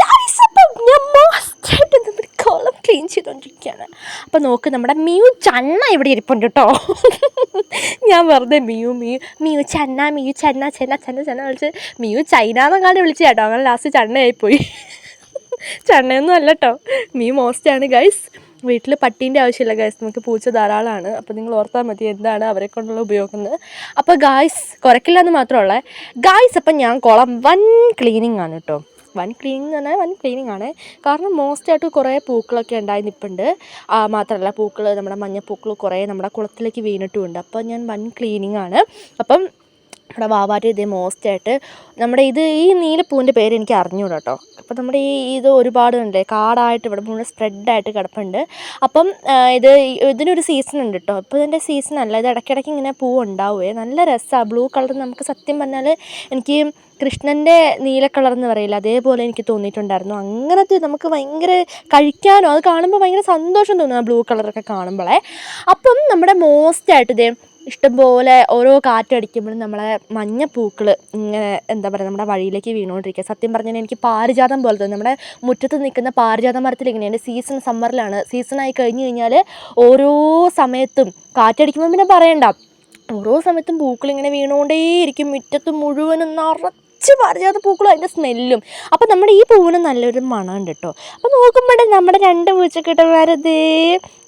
Guys അപ്പം ഞാൻ മോസ്റ്റായിട്ട് നമ്മുടെ കോളം ക്ലീൻ ചെയ്തുകൊണ്ടിരിക്കുകയാണ്. അപ്പം നോക്ക്, നമ്മുടെ മിയു ചണ്ണ ഇവിടെ ഇരിപ്പുണ്ട് കേട്ടോ. ഞാൻ വെറുതെ മിയു മിയു മിയു ചന്ന മിയു ചന്ന ചെന്ന ചെന്ന ചെന്ന വിളിച്ച് മിയു ചൈന എന്നങ്ങാണ്ട് വിളിച്ചു കേട്ടോ. അങ്ങനെ ലാസ്റ്റ് ചണ്ണയായിപ്പോയി. ചണ്ണയൊന്നും അല്ല കേട്ടോ, മിയു മോസ്റ്റാണ് ഗൈസ്. വീട്ടിൽ പട്ടീൻ്റെ ആവശ്യമില്ല ഗൈസ്, നമുക്ക് പൂച്ച ധാരാളമാണ്. അപ്പോൾ നിങ്ങൾ ഓർത്താൽ മതി എന്താണ് അവരെ കൊണ്ടുള്ള ഉപയോഗം. അപ്പോൾ ഗൈസ് കുറയ്ക്കില്ല എന്ന് മാത്രമല്ല ഗൈസ്. അപ്പം ഞാൻ കുളം വൻ ക്ലീനിങ് ആണ് കേട്ടോ. വൻ ക്ലീനിങ് എന്ന് പറഞ്ഞാൽ വൻ ക്ലീനിങ് ആണ്. കാരണം മോസ്റ്റായിട്ട് കുറേ പൂക്കളൊക്കെ ഉണ്ടായി നിൽപ്പുണ്ട്. മാത്രമല്ല പൂക്കൾ, നമ്മുടെ മഞ്ഞപ്പൂക്കൾ കുറേ നമ്മുടെ കുളത്തിലേക്ക് വീണിട്ടുമുണ്ട്. അപ്പോൾ ഞാൻ വൻ ക്ലീനിങ് ആണ്. അപ്പം നമ്മുടെ വാവാറ്റ് ഇതേ മോസ്റ്റായിട്ട് നമ്മുടെ ഈ നീലപ്പൂവിൻ്റെ പേര് എനിക്ക് അറിഞ്ഞൂടാ കേട്ടോ. അപ്പം നമ്മുടെ ഇത് ഒരുപാട് ഉണ്ട്, കാടായിട്ട് ഇവിടെ മുഴുവൻ സ്പ്രെഡായിട്ട് കിടപ്പുണ്ട്. അപ്പം ഇതിനൊരു സീസൺ ഉണ്ട് കേട്ടോ. ഇപ്പോൾ ഇതിൻ്റെ സീസൺ അല്ല, ഇത് ഇടയ്ക്കിടയ്ക്ക് ഇങ്ങനെ പൂവ് ഉണ്ടാവുകയെ നല്ല രസമാണ്. ബ്ലൂ കളർ നമുക്ക് സത്യം പറഞ്ഞാൽ എനിക്ക് കൃഷ്ണൻ്റെ നീല കളർ എന്ന് പറയില്ല, അതേപോലെ എനിക്ക് തോന്നിയിട്ടുണ്ടായിരുന്നു. അങ്ങനത്തെ നമുക്ക് ഭയങ്കര കഴിക്കാനോ അത് കാണുമ്പോൾ ഭയങ്കര സന്തോഷം തോന്നും ആ ബ്ലൂ കളറൊക്കെ കാണുമ്പോഴേ. അപ്പം നമ്മുടെ മോസ്റ്റായിട്ട് ഇതേ ഇഷ്ടംപോലെ ഓരോ കാറ്റടിക്കുമ്പോഴും നമ്മളെ മഞ്ഞപ്പൂക്കൾ ഇങ്ങനെ എന്താ പറയുക നമ്മുടെ വഴിയിലേക്ക് വീണുകൊണ്ടിരിക്കുക. സത്യം പറഞ്ഞാൽ എനിക്ക് പാരിജാതം പോലെ തോന്നി. നമ്മുടെ മുറ്റത്ത് നിൽക്കുന്ന പാരിജാത മരത്തിൽ ഇങ്ങനെയാണ്. സീസൺ സമ്മറിലാണ്. സീസണായി കഴിഞ്ഞ് കഴിഞ്ഞാൽ ഓരോ സമയത്തും കാറ്റടിക്കുമ്പോൾ പിന്നെ പറയണ്ട, ഓരോ സമയത്തും പൂക്കളിങ്ങനെ വീണുകൊണ്ടേയിരിക്കും. മുറ്റത്ത് മുഴുവനും പാരിജാത പൂക്കളും അതിൻ്റെ സ്മെല്ലും. അപ്പോൾ നമ്മുടെ ഈ പൂവിന് നല്ലൊരു മണമുണ്ട് കേട്ടോ. അപ്പോൾ നോക്കുമ്പോഴേ നമ്മുടെ 2 പൂച്ചക്കിട്ടന്മാരതേ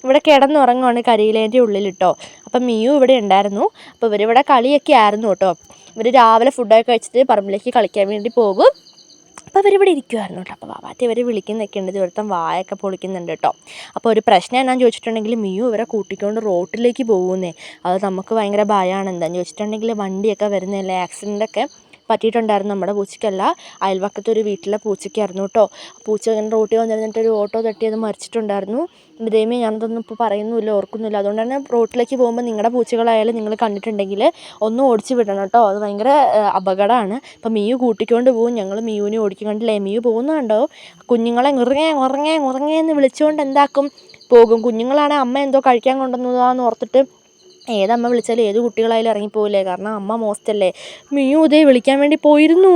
ഇവിടെ കിടന്നുറങ്ങുവാണ് കരിയിലേൻ്റെ ഉള്ളിൽ കേട്ടോ. അപ്പം മിയു ഇവിടെ ഉണ്ടായിരുന്നു. അപ്പോൾ ഇവരിവിടെ കളിയൊക്കെ ആയിരുന്നു കേട്ടോ. ഇവർ രാവിലെ ഫുഡൊക്കെ കഴിച്ചിട്ട് പറമ്പിലേക്ക് കളിക്കാൻ വേണ്ടി പോകും. അപ്പോൾ ഇവരിവിടെ ഇരിക്കുമായിരുന്നു കേട്ടോ. അപ്പോൾ വാവാറ്റ് ഇവർ വിളിക്കുന്നൊക്കെ ഉണ്ട്. ഇവിടുത്തെ വായൊക്കെ പൊളിക്കുന്നുണ്ട് കേട്ടോ. അപ്പോൾ ഒരു പ്രശ്നം എന്നാന്ന് ചോദിച്ചിട്ടുണ്ടെങ്കിൽ മിയു ഇവരെ കൂട്ടിക്കൊണ്ട് റോട്ടിലേക്ക് പോകുന്നേ. അത് നമുക്ക് ഭയങ്കര ഭയമാണ്. എന്താണെന്ന് ചോദിച്ചിട്ടുണ്ടെങ്കിൽ വണ്ടിയൊക്കെ വരുന്നതല്ലേ, ആക്സിഡൻ്റൊക്കെ പറ്റിയിട്ടുണ്ടായിരുന്നു. നമ്മുടെ പൂച്ചയ്ക്കല്ല, അയൽവക്കത്തൊരു വീട്ടിലെ പൂച്ചയ്ക്കായിരുന്നു കേട്ടോ. പൂച്ച ഇങ്ങനെ റോട്ടിൽ വന്നിരുന്നിട്ട് ഒരു ഓട്ടോ തട്ടി അത് മരിച്ചിട്ടുണ്ടായിരുന്നു. ദൈവമേ, ഞാനതൊന്നും ഇപ്പോൾ പറയുന്നില്ല, ഓർക്കുന്നില്ല. അതുകൊണ്ട് തന്നെ റോട്ടിലേക്ക് പോകുമ്പോൾ നിങ്ങളുടെ പൂച്ചകളായാലും നിങ്ങൾ കണ്ടിട്ടുണ്ടെങ്കിൽ ഒന്ന് ഓടിച്ച് വിടണം കേട്ടോ. അത് ഭയങ്കര അപകടമാണ്. അപ്പം മിയു കൂട്ടിക്കൊണ്ട് പോകും. ഞങ്ങൾ മിയുവിനെ ഓടിക്കും. കണ്ടില്ലേ, മിയു പോകുന്നുണ്ടോ? കുഞ്ഞുങ്ങളെ ഉറങ്ങേന്ന് വിളിച്ചുകൊണ്ട് എന്താക്കും പോകും. കുഞ്ഞുങ്ങളാണെങ്കിൽ അമ്മ എന്തോ കഴിക്കാൻ കൊണ്ടുവന്നതാന്ന് ഓർത്തിട്ട് ഏതമ്മ വിളിച്ചാലും ഏത് കുട്ടികളായാലും ഇറങ്ങിപ്പോവില്ലേ. കാരണം അമ്മ മോസ്റ്റല്ലേ. മിയു ഇതേ വിളിക്കാൻ വേണ്ടി പോയിരുന്നു.